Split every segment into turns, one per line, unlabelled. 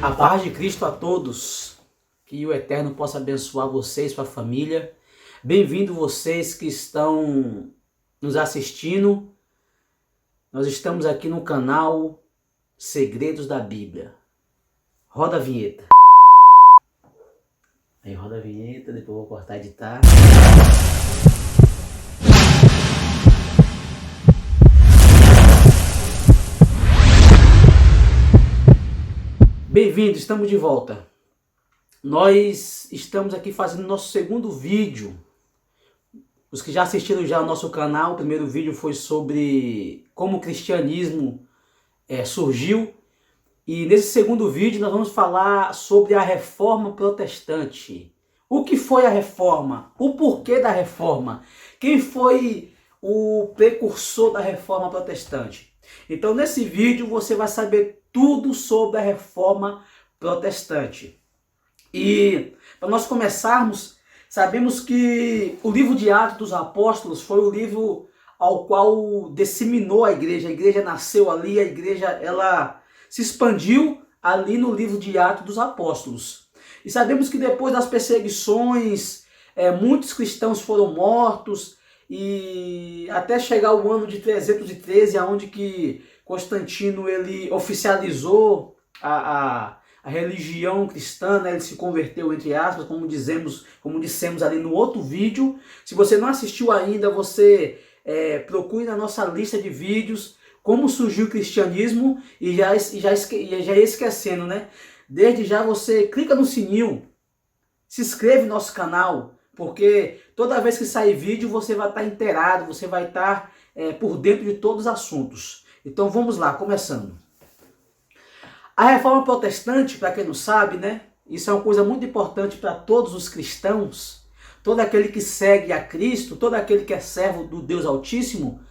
A paz de Cristo a todos, que o Eterno possa abençoar vocês, sua família. Bem-vindo vocês que estão nos assistindo. Nós estamos aqui no canal Segredos da Bíblia. Roda a vinheta. Aí roda a vinheta, depois eu vou cortar e editar. Bem-vindos, estamos de volta. Nós estamos aqui fazendo nosso segundo vídeo. Os que já assistiram já ao nosso canal, o primeiro vídeo foi sobre como o cristianismo surgiu. E nesse segundo vídeo nós vamos falar sobre a Reforma Protestante. O que foi a Reforma? O porquê da Reforma? Quem foi o precursor da Reforma Protestante? Então nesse vídeo você vai saber tudo sobre a Reforma Protestante. E para nós começarmos, sabemos que o livro de Atos dos Apóstolos foi o livro ao qual disseminou a igreja nasceu ali, a igreja ela se expandiu ali no livro de Atos dos Apóstolos. E sabemos que depois das perseguições, muitos cristãos foram mortos, e até chegar o ano de 313, onde que Constantino ele oficializou a religião cristã, né? Ele se converteu, entre aspas, como dissemos ali no outro vídeo. Se você não assistiu ainda, você procure na nossa lista de vídeos como surgiu o cristianismo, e já esquecendo, né? Desde já você clica no sininho, se inscreve no nosso canal, porque toda vez que sair vídeo você vai estar inteirado, você vai estar por dentro de todos os assuntos. Então vamos lá, começando. A Reforma Protestante, para quem não sabe, né? Isso é uma coisa muito importante para todos os cristãos, todo aquele que segue a Cristo, todo aquele que é servo do Deus Altíssimo.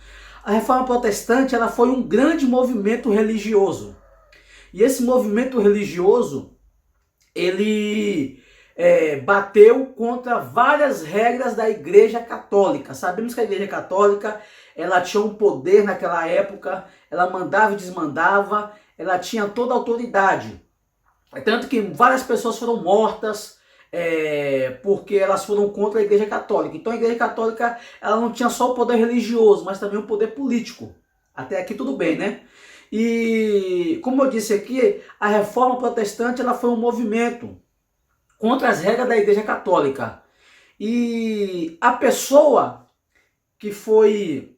A Reforma Protestante ela foi um grande movimento religioso. E esse movimento religioso, ele bateu contra várias regras da Igreja Católica. Sabemos que a Igreja Católica ela tinha um poder naquela época, ela mandava e desmandava, ela tinha toda a autoridade. Tanto que várias pessoas foram mortas porque elas foram contra a Igreja Católica. Então a Igreja Católica ela não tinha só o poder religioso, mas também o poder político. Até aqui tudo bem, né? E como eu disse aqui, a Reforma Protestante ela foi um movimento contra as regras da Igreja Católica. E a pessoa que foi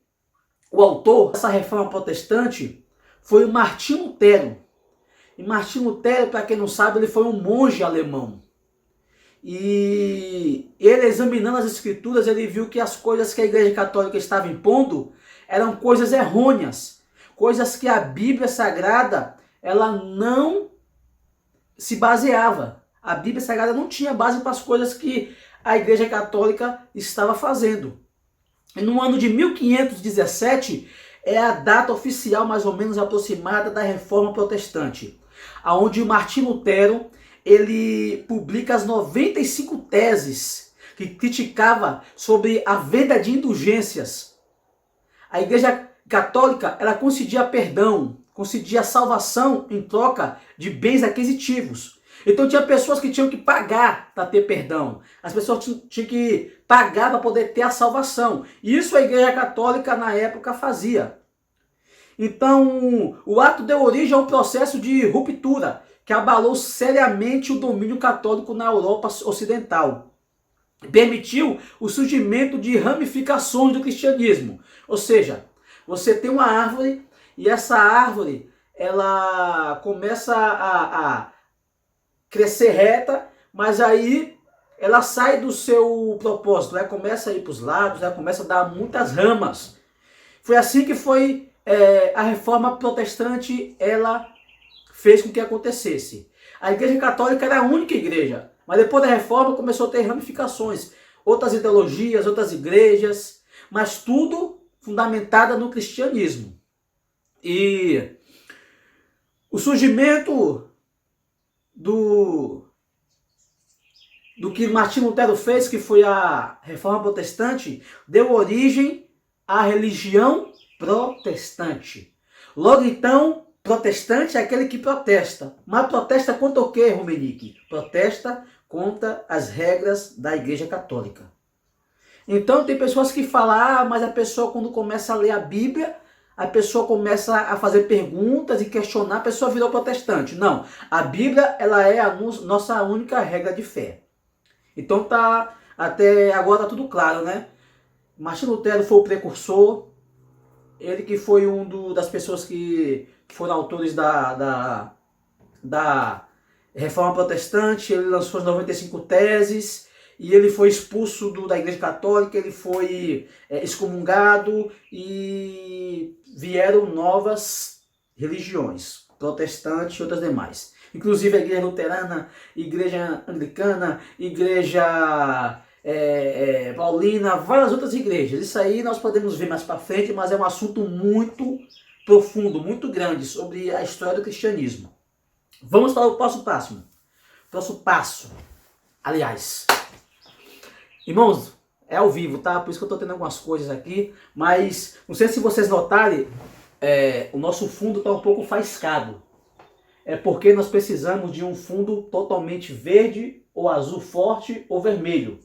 o autor dessa Reforma Protestante foi o Martinho Lutero. E Martinho Lutero, para quem não sabe, ele foi um monge alemão. E ele, examinando as escrituras, ele viu que as coisas que a Igreja Católica estava impondo eram coisas errôneas, coisas que a Bíblia Sagrada ela não se baseava. A Bíblia Sagrada não tinha base para as coisas que a Igreja Católica estava fazendo. E no ano de 1517 é a data oficial mais ou menos aproximada da Reforma Protestante, aonde Martinho Lutero ele publica as 95 teses que criticava sobre a venda de indulgências. A Igreja Católica ela concedia perdão, concedia salvação em troca de bens aquisitivos. Então tinha pessoas que tinham que pagar para ter perdão. As pessoas tinham que pagar para poder ter a salvação. E isso a Igreja Católica na época fazia. Então o ato deu origem a um processo de ruptura que abalou seriamente o domínio católico na Europa Ocidental. Permitiu o surgimento de ramificações do cristianismo. Ou seja, você tem uma árvore e essa árvore ela começa a crescer reta, mas aí ela sai do seu propósito, ela começa a ir para os lados, ela começa a dar muitas ramas. Foi assim que foi a Reforma Protestante, ela fez com que acontecesse. A Igreja Católica era a única igreja, mas depois da Reforma começou a ter ramificações, outras ideologias, outras igrejas, mas tudo fundamentada no cristianismo. E o surgimento do que Martinho Lutero fez, que foi a Reforma Protestante, deu origem à religião protestante. Logo então, Protestante é aquele que protesta. Mas protesta contra o quê, Romenick? Protesta contra as regras da Igreja Católica. Então tem pessoas que falam, mas a pessoa quando começa a ler a Bíblia, a pessoa começa a fazer perguntas e questionar, a pessoa virou protestante. Não, a Bíblia ela é a nossa única regra de fé. Então tá, até agora tá tudo claro, né? Martinho Lutero foi o precursor, ele que foi das pessoas que foram autores da Reforma Protestante, ele lançou as 95 teses, e ele foi expulso da Igreja Católica, ele foi excomungado, e vieram novas religiões, protestante e outras demais. Inclusive a Igreja Luterana, Igreja Anglicana, Igreja Paulina, várias outras igrejas. Isso aí nós podemos ver mais para frente, mas é um assunto muito profundo, muito grande sobre a história do cristianismo. Vamos para o próximo passo. Próximo passo. Aliás, irmãos, é ao vivo, tá? Por isso que eu estou tendo algumas coisas aqui, mas não sei se vocês notarem, o nosso fundo está um pouco faiscado. É porque nós precisamos de um fundo totalmente verde, ou azul forte, ou vermelho,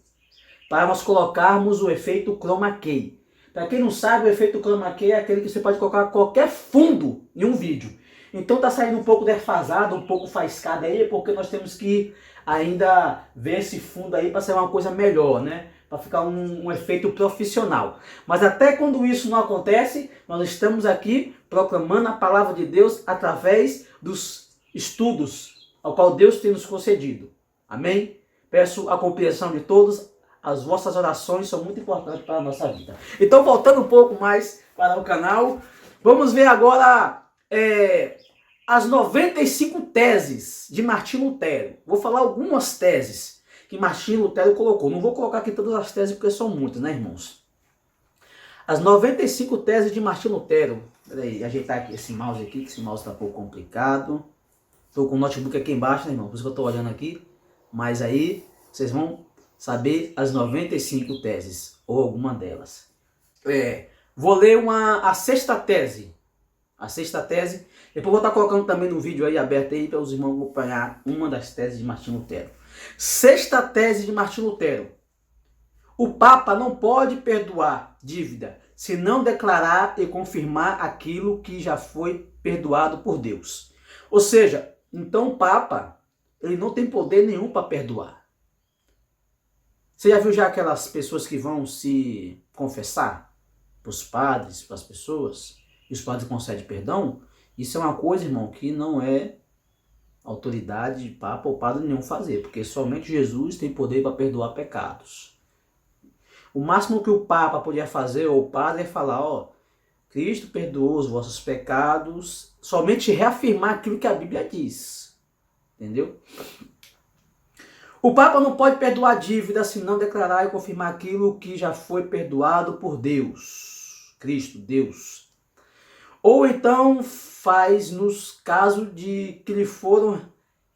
para nós colocarmos o efeito chroma key. Para quem não sabe, o efeito chroma key é aquele que você pode colocar qualquer fundo em um vídeo. Então está saindo um pouco defasado, um pouco faiscado aí, porque nós temos que ainda ver esse fundo aí para ser uma coisa melhor, né? Para ficar um efeito profissional. Mas até quando isso não acontece, nós estamos aqui proclamando a palavra de Deus através dos estudos ao qual Deus tem nos concedido. Amém? Peço a compreensão de todos. As vossas orações são muito importantes para a nossa vida. Então, voltando um pouco mais para o canal, vamos ver agora as 95 teses de Martinho Lutero. Vou falar algumas teses que Martinho Lutero colocou. Não vou colocar aqui todas as teses porque são muitas, né, irmãos? As 95 teses de Martinho Lutero. Peraí, ajeitar aqui esse mouse aqui, que esse mouse está um pouco complicado. Estou com o notebook aqui embaixo, né, irmão? Por isso que eu estou olhando aqui. Mas aí, vocês vão saber as 95 teses, ou alguma delas. Vou ler a sexta tese. A sexta tese. Depois vou estar colocando também no vídeo aí aberto aí para os irmãos acompanhar uma das teses de Martinho Lutero. Sexta tese de Martinho Lutero. O Papa não pode perdoar dívida se não declarar e confirmar aquilo que já foi perdoado por Deus. Ou seja, então o Papa ele não tem poder nenhum para perdoar. Você já viu aquelas pessoas que vão se confessar para os padres, para as pessoas, e os padres concedem perdão? Isso é uma coisa, irmão, que não é autoridade de Papa ou padre nenhum fazer, porque somente Jesus tem poder para perdoar pecados. O máximo que o Papa podia fazer, ou o padre, é falar, Cristo perdoou os vossos pecados, somente reafirmar aquilo que a Bíblia diz. Entendeu? O Papa não pode perdoar dívida se não declarar e confirmar aquilo que já foi perdoado por Deus. Cristo, Deus. Ou então faz nos casos de que lhe foram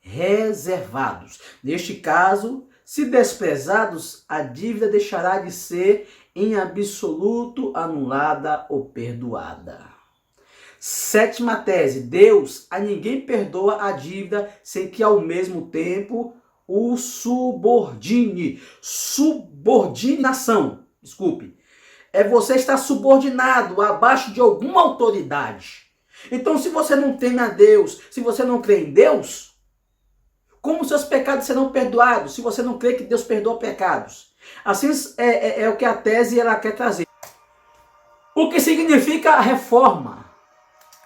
reservados. Neste caso, se desprezados, a dívida deixará de ser em absoluto anulada ou perdoada. Sétima tese. Deus a ninguém perdoa a dívida sem que ao mesmo tempo o subordine. Subordinação. Desculpe. É você estar subordinado abaixo de alguma autoridade. Então, se você não teme a Deus, se você não crê em Deus, como seus pecados serão perdoados se você não crê que Deus perdoa pecados? Assim é o que a tese ela quer trazer. O que significa a reforma?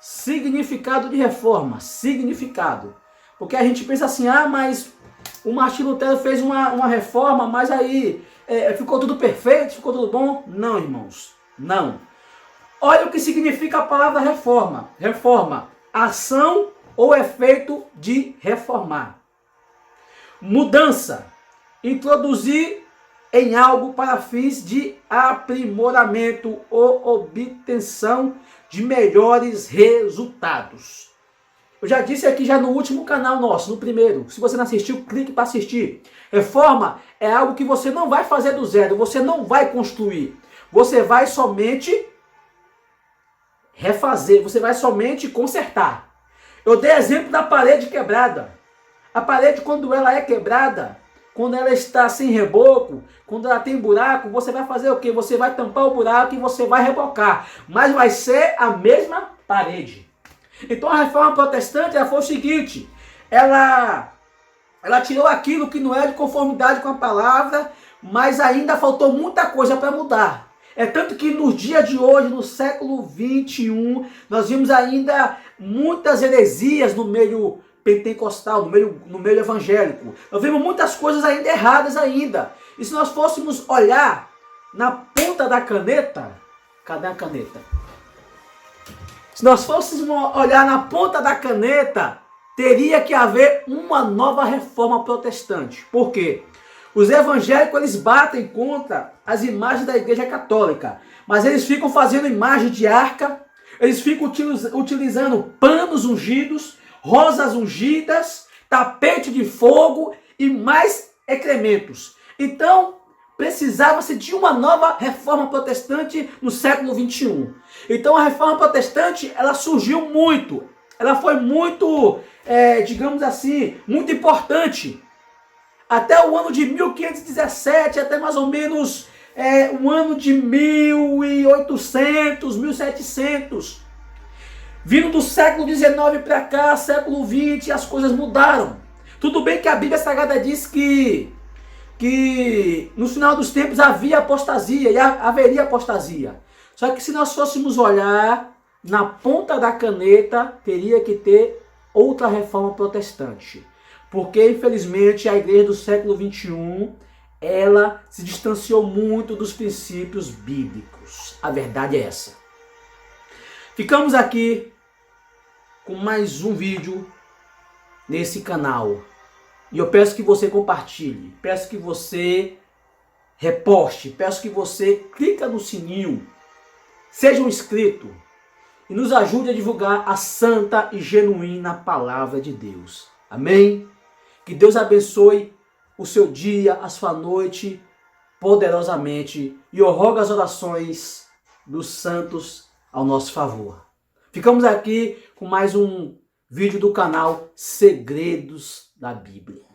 Significado de reforma. Significado. Porque a gente pensa assim, mas o Martinho Lutero fez uma reforma, mas aí ficou tudo perfeito, ficou tudo bom? Não, irmãos. Não. Olha o que significa a palavra reforma. Reforma. Ação ou efeito de reformar. Mudança. Introduzir em algo para fins de aprimoramento ou obtenção de melhores resultados. Eu já disse aqui já no último canal nosso, no primeiro. Se você não assistiu, clique para assistir. Reforma é algo que você não vai fazer do zero, você não vai construir. Você vai somente refazer, você vai somente consertar. Eu dei exemplo da parede quebrada. A parede, quando ela é quebrada, quando ela está sem reboco, quando ela tem buraco, você vai fazer o quê? Você vai tampar o buraco e você vai rebocar. Mas vai ser a mesma parede. Então a reforma protestante ela foi o seguinte, ela tirou aquilo que não é de conformidade com a palavra, mas ainda faltou muita coisa para mudar. É tanto que nos dias de hoje, no século 21, nós vimos ainda muitas heresias no meio pentecostal, no meio evangélico. Nós vimos muitas coisas ainda erradas ainda. E se nós fôssemos olhar na ponta da caneta, cadê a caneta? Se nós fôssemos olhar na ponta da caneta, teria que haver uma nova reforma protestante. Por quê? Os evangélicos eles batem contra as imagens da Igreja Católica, mas eles ficam fazendo imagem de arca, eles ficam utilizando panos ungidos, rosas ungidas, tapete de fogo e mais excrementos. Então, precisava-se de uma nova reforma protestante no século 21. Então, a reforma protestante, ela surgiu muito, ela foi muito, digamos assim, muito importante. Até o ano de 1517, até mais ou menos o ano de 1800, 1700. Vindo do século XIX para cá, século XX, as coisas mudaram. Tudo bem que a Bíblia Sagrada diz que no final dos tempos havia apostasia e haveria apostasia. Só que se nós fôssemos olhar na ponta da caneta, teria que ter outra reforma protestante. Porque, infelizmente, a igreja do século XXI, ela se distanciou muito dos princípios bíblicos. A verdade é essa. Ficamos aqui com mais um vídeo nesse canal. E eu peço que você compartilhe, peço que você reposte, peço que você clique no sininho, seja um inscrito e nos ajude a divulgar a santa e genuína palavra de Deus. Amém? Que Deus abençoe o seu dia, a sua noite, poderosamente. E eu rogo as orações dos santos ao nosso favor. Ficamos aqui com mais um vídeo do canal Segredos da Bíblia.